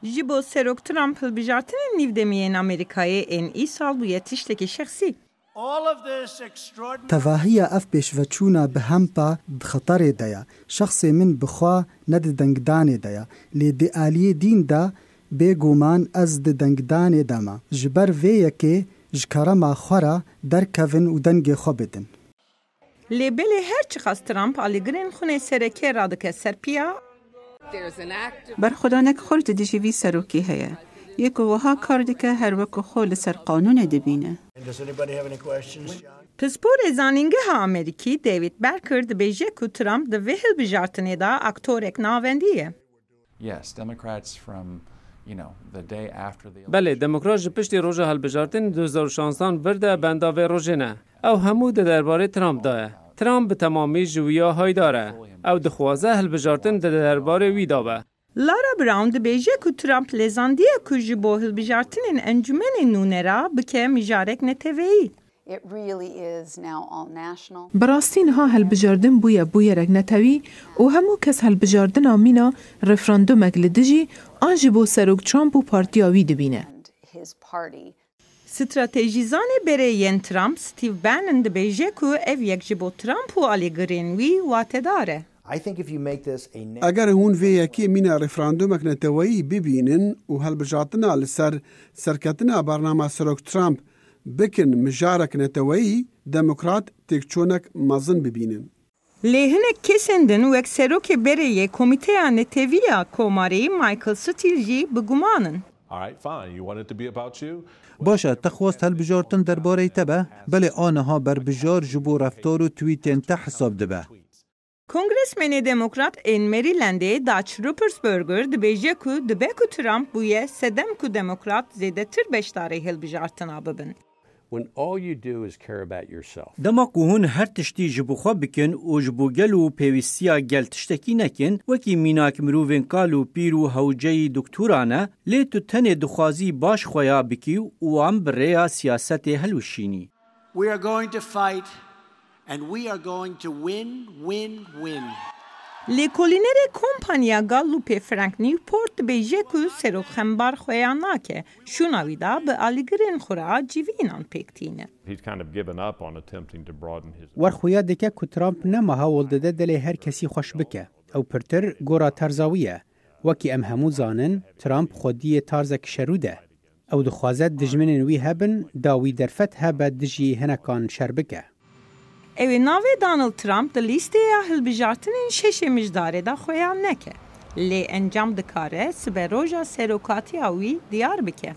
جبو سروک ترامپ هلبجارتن نیودمیین امریکایی این ای سال بویه تشتکی شخصی. تواهی اف پیشوچونا به همپا خطر دیا شخص من بخوا ند دنگدان دیا لی دی آلی دین دا بگومان از دنگدان دما جبر ویه که جکارما خورا در کوین و دنگ خوابدن. لی بلی هرچی خواست ترامپ آلیگرین خونه سرکی رادکه سرپیا برخودانک خورد دیجیوی سروکی هیا. یکو وها کار دکه هر وکو خول سر قانون دبینه. پسپور زانینگه ها امریکی دیوید برکر دبیجه که ترامپ دویهل بجارتنه دا اکتورک ناوندیه. بله، دموکرات پشتی روژه هلبجارتن 2016 ورده بنداوه روژه نه. او همو ده درباره ترامپ داره. ترامپ به تمامی جویا های داره. او دخوازه هلبجارتن ده درباره وی دابه. لارا براون دبیجه که ترامپ لزاندیه که جبو هلبجارتنین انجمن نونه را بکه میجارک نتوهی. براستین ها هلبجاردن بویه رگ نتوی و همو کس هلبجاردن آمینا رفراندوم اگل دجی آنجی بو سروک ترامپ و پارتی آوی دبینه. استراتژیزان برای ترامپ ستیو بانن دبیجه که او یک جبو ترامپ و آلی گرینوی واته داره. اگر هون وی یکی مینا رفراندومک نتوایی ببینن و هلبجاتنا لسر سرکتنا برنامه سروک ترامپ بکن مجارک نتوایی دموکرات تکچونک مزن ببینن. لیهن کسندن و اکسروک برای کمیته نتویا کوماری مایکل ستیلجی بگمانن. باشه تخواست هلبجارتن درباره تبه بله آنها بر بجار جبو رفتار و تویتن تا حساب دبه. کنگرسمن دموکرات این مریلنده داچ روپرسبرگر دبیجه که دبه که ترامپ بویه سدم که دموکرات زیده تر بشتاره هلبجارتنا ببن. دما که هون هر تشتی جبو خواه بکن و جبو گل و پیوستیا گل تشتکی نکن وکی میناک مروفین کالو پیرو هوجه دکتورانه لی تو تن دخوازی باش خواه بکی و هم بریا سیاست هلوشینی. We are going to fight and we are going to win. لیکولینر کمپانیا گالوپ فرانک نیوپورت بیجه که سروک خمبار خواه ناکه شوناوی دا به آلیگرین خورا جیوینان پیکتینه. ورخویا دکه که ترامپ نما هاول داده دلی هر کسی خوش بکه او پرتر گورا ترزاویه وکی ام همو زانن ترامپ خودی تارزک شروده او دخوازت دجمنن وی هبن داوی درفت هبه دجی هنکان شربکه. اوی ناوی دانالد ترامپ ده لیسته هلبجارتنین شش مجداره دا خویا نکه. لی انجام دکاره سبه روژا سروکاتی آوی دیار بکه.